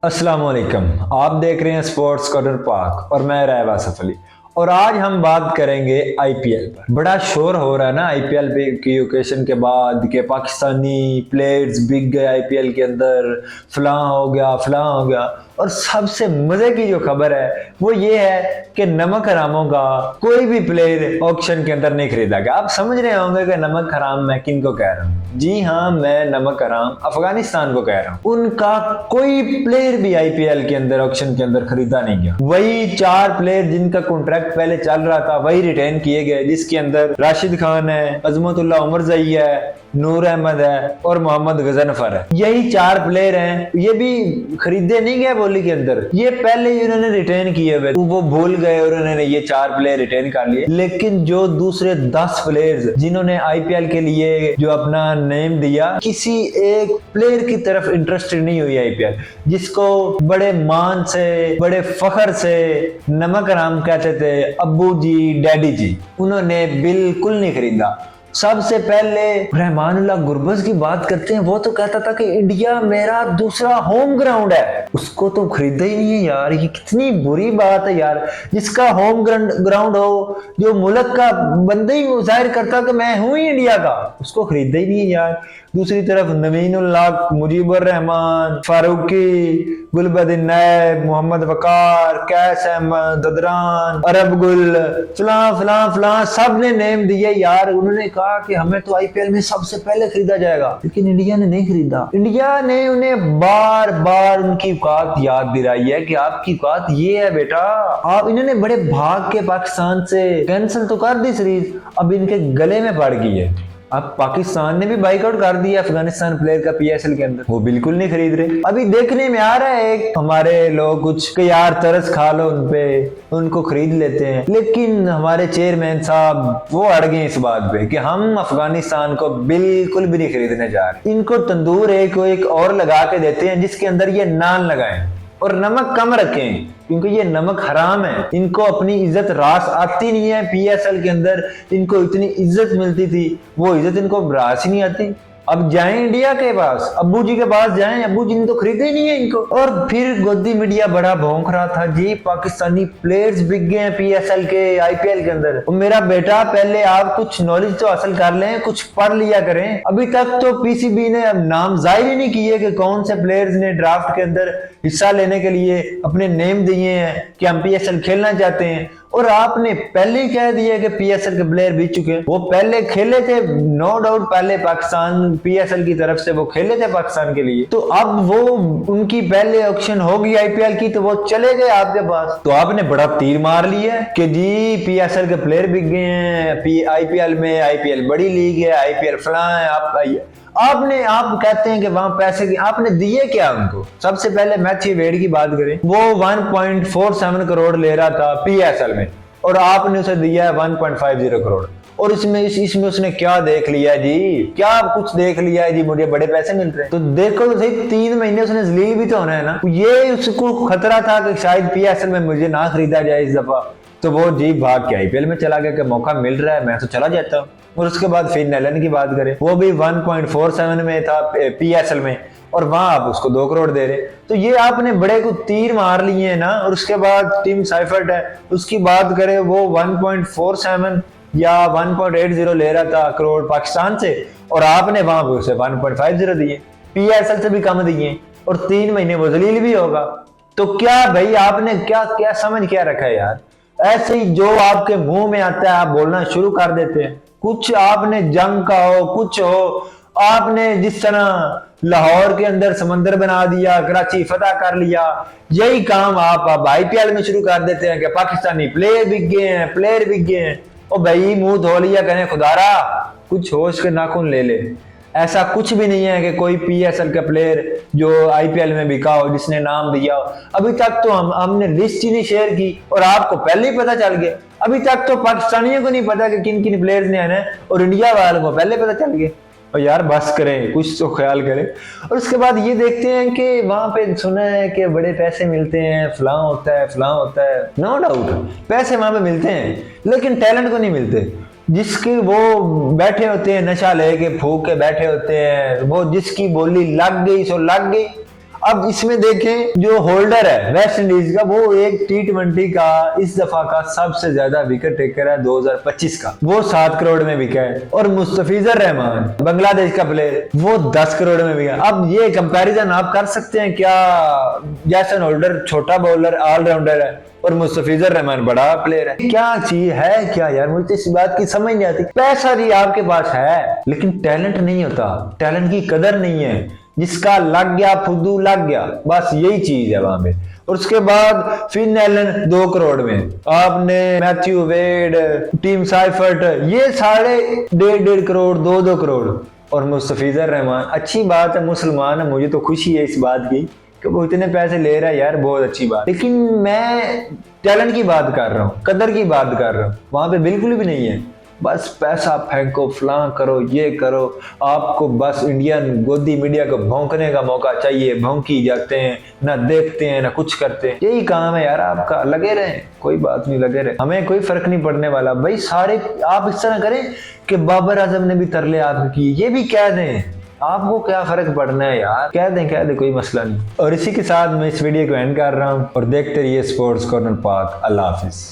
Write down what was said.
अस्सलाम वालेकुम। आप देख रहे हैं स्पोर्ट्स कॉर्नर पाक और मैं रहबा आसिफ अली। और आज हम बात करेंगे आईपीएल पर। बड़ा शोर हो रहा है ना आईपीएल की ओकेशन के बाद कि पाकिस्तानी प्लेयर्स बिक गए आईपीएल के अंदर, फलां हो गया फलां हो गया। और सबसे मजे की जो खबर है वो ये है कि नमक हरामों का कोई भी प्लेयर ऑक्शन के अंदर नहीं खरीदा गया। आप समझ रहे होंगे कि नमक हराम मैं किन को कह रहा हूँ। जी हाँ, मैं नमक हराम अफगानिस्तान को कह रहा हूँ। उनका कोई प्लेयर भी आईपीएल के अंदर ऑक्शन के अंदर खरीदा नहीं गया। वही 4 प्लेयर जिनका कॉन्ट्रैक्ट पहले चल रहा था वही रिटेन किए गए, जिसके अंदर राशिद खान है, अजमतुल्लाह उमरजई है, नूर अहमद है और मोहम्मद गजनफर है। यही 4 प्लेयर हैं। ये भी खरीदे नहीं गए बोली के अंदर, ये पहले ही उन्होंने रिटेन किए हुए। वो भूल गए और उन्होंने ये 4 प्लेयर रिटेन कर लिए। लेकिन जो दूसरे 10 प्लेयर्स जिन्होंने आईपीएल के लिए जो अपना नेम दिया, किसी एक प्लेयर की तरफ इंटरेस्टेड नहीं हुई आईपीएल, जिसको बड़े मान से बड़े फखर से नमक हराम कहते थे, अब्बू जी डैडी जी, उन्होंने बिल्कुल नहीं खरीदा। सबसे पहले रहमानुल्लाह गुरबज की बात करते हैं। वो तो कहता था कि इंडिया मेरा दूसरा होम ग्राउंड है, उसको तो खरीदा ही नहीं है यार। ये कितनी बुरी बात है यार। जिसका होम ग्राउंड हो, जो मुल्क का बंदा ही जाहिर करता कि मैं हूं ही इंडिया का, उसको खरीदा ही नहीं है यार। दूसरी तरफ नवीनुल्लाह, मुजीबुर रहमान, फारूकी, गुलबदीन नैब, मोहम्मद वकार, कैस अहमद, ददरान, अरब गुल, फलां फलां फलां सब ने नेम दिए यार। उन्होंने कहा कि हमें तो आईपीएल में सबसे पहले खरीदा जाएगा, लेकिन इंडिया ने नहीं खरीदा। इंडिया ने उन्हें बार बार उनकी औकात याद दिलाई है कि आपकी औकात ये है बेटा। आप इन्होंने बड़े भाग के पाकिस्तान से कैंसिल तो कर दी सीरीज, अब इनके गले में पड़ गई है। अब पाकिस्तान ने भी बाइकआउट कर दिया अफगानिस्तान प्लेयर का पीएसएल के अंदर, वो बिल्कुल नहीं खरीद रहे। अभी देखने में आ रहा है एक हमारे लोग कुछ कि यार तरस खा लो उनपे, उनको खरीद लेते हैं। लेकिन हमारे चेयरमैन साहब वो अड़ गए इस बात पे कि हम अफगानिस्तान को बिल्कुल भी नहीं खरीदने जा रहे। इनको तंदूर एक और लगा के देते हैं जिसके अंदर ये नान लगाएं और नमक कम रखें, क्योंकि ये नमक हराम है। इनको अपनी इज्जत रास आती नहीं है। पीएसएल के अंदर इनको इतनी इज्जत मिलती थी, वो इज्जत इनको रास ही नहीं आती। अब जाएं इंडिया के पास, अब्बू जी के पास जाएं, अब्बू जी ने तो खरीदे ही नहीं है इनको। और फिर गोदी मीडिया बड़ा भौंक रहा था, जी पाकिस्तानी प्लेयर्स बिक गए हैं पीएसएल के आईपीएल के अंदर। और मेरा बेटा पहले आप कुछ नॉलेज तो हासिल कर लें, कुछ पढ़ लिया करें। अभी तक तो पीसीबी ने नाम जाहिर ही नहीं किए कि कौन से प्लेयर्स ने ड्राफ्ट के अंदर हिस्सा लेने के लिए अपने नेम दिए हैं कि हम पीएसएल खेलना चाहते हैं। और आपने पहले ही कह दिया कि पीएसएल के प्लेयर बीत चुके हैं। वो पहले खेले थे, नो डाउट, पहले पाकिस्तान पीएसएल की तरफ से वो खेले थे पाकिस्तान के लिए। तो अब वो उनकी पहले ऑक्शन होगी आईपीएल की, तो वो चले गए आपके पास। तो आपने बड़ा तीर मार लिया कि जी पीएसएल के प्लेयर बिक गए हैं आईपीएल में, आईपीएल बड़ी लीग है, आईपीएल फलां है। आप कहते हैं कि वहां पैसे की आपने दिए क्या उनको। सबसे पहले मैथ्यू वेड की बात करें, वो 1.47 करोड़ ले रहा था पीएसएल में और आपने उसे दिया है 1.50 करोड़। और इसमें उसने क्या देख लिया जी, क्या कुछ देख लिया है जी, मुझे बड़े पैसे मिल रहे हैं। तो देखो तो सही, 3 महीने उसने जलील भी तो होना है ना। ये उसको खतरा था कि शायद पीएसएल में मुझे ना खरीदा जाए इस दफा, तो वो जी भाग के आईपीएल में चला गया कि मौका मिल रहा है मैं तो चला जाता हूँ। और उसके बाद फिर नेलन की बात करें, वो भी 1.47 में था पीएसएल में और वहां आप उसको 2 करोड़ दे रहे। तो ये आपने बड़े को तीर मार लिए हैं ना। और उसके बाद टीम साइफर्ट है, उसकी बात करें, वो 1.47 या 1.80 ले रहा था करोड़ पाकिस्तान से और आपने वहां पे उसे 1.50 दिए, पीएसएल से भी कम दिए और 3 महीने वो जलील भी होगा। तो क्या भाई आपने क्या समझ क्या रखा है यार। ऐसे ही जो आपके मुंह में आता है आप बोलना शुरू कर देते हैं। कुछ आपने जंग का हो, कुछ हो, आपने जिस तरह लाहौर के अंदर समंदर बना दिया, कराची फतह कर लिया, यही काम आप आईपीएल में शुरू कर देते हैं कि पाकिस्तानी प्लेयर बिक गए हैं, प्लेयर बिक गए हैं। और भाई मुंह धो लिया करें, खुदारा कुछ होश के नाखून ले ले। ऐसा कुछ भी नहीं है कि कोई पीएसएल का प्लेयर जो आईपीएल में बिका हो जिसने नाम दिया हो। अभी तक तो हमने लिस्ट ही नहीं शेयर की और आपको पहले ही पता चल गया। अभी तक तो पाकिस्तानियों को नहीं पता कि किन किन प्लेयर्स ने आना है और इंडिया वालों को पहले पता चल गया। और यार बस करें, कुछ तो ख्याल करें। और उसके बाद ये देखते हैं कि वहां पे सुना है कि बड़े पैसे मिलते हैं, फलां होता है फलां होता है। नो डाउट पैसे वहां पे मिलते हैं, लेकिन टैलेंट को नहीं मिलते। जिसके वो बैठे होते हैं नशा लेके फूक के बैठे होते हैं, वो जिसकी बोली लग गई सो लग गई। अब इसमें देखें जो होल्डर है वेस्ट इंडीज का, वो एक T20 का इस दफा का सबसे ज्यादा विकेट टेकर है 2025 का, वो 7 करोड़ में बिका है। और मुस्तफिजुर रहमान बांग्लादेश का प्लेयर, वो 10 करोड़ में बिका। अब ये कंपैरिजन आप कर सकते हैं क्या? जैसन होल्डर छोटा बॉलर ऑलराउंडर है और मुस्तफिजुर रहमान बड़ा प्लेयर है, क्या चीज है क्या यार? मुझे इस बात की समझ नहीं आती। पैसा भी आपके पास है लेकिन टैलेंट नहीं होता, टैलेंट की कदर नहीं है। जिसका लग गया फुद्दू लग गया, बस यही चीज है वहां पे। और उसके बाद फिन एलन 2 करोड़ में, आपने मैथ्यू वेड, टीम साइफर्ट, ये सारे 1.5 करोड़ 2 करोड़। और मुस्तफिजुर रहमान, अच्छी बात है, मुसलमान है, मुझे तो खुशी है इस बात की कि वो इतने पैसे ले रहा है यार, बहुत अच्छी बात। लेकिन मैं टैलेंट की बात कर रहा हूँ, कदर की बात कर रहा हूँ, वहां पे बिल्कुल भी नहीं है। बस पैसा फेंको, फलां करो, ये करो, आपको बस इंडियन गोदी मीडिया को भौंकने का मौका चाहिए। भौंकी जाते हैं, ना देखते हैं ना कुछ करते हैं, यही काम है यार आपका। लगे रहे, कोई बात नहीं, लगे रहे, हमें कोई फर्क नहीं पड़ने वाला भाई। सारे आप इस तरह करें कि बाबर आजम ने भी तरले आपके किए, ये भी कह दें, आपको क्या फर्क पड़ना है यार, कह दें कोई मसला नहीं। और इसी के साथ मैं इस वीडियो को एंड कर रहा हूँ और देखते रहिए स्पोर्ट्स कॉर्नर पाक। अल्लाह हाफिज।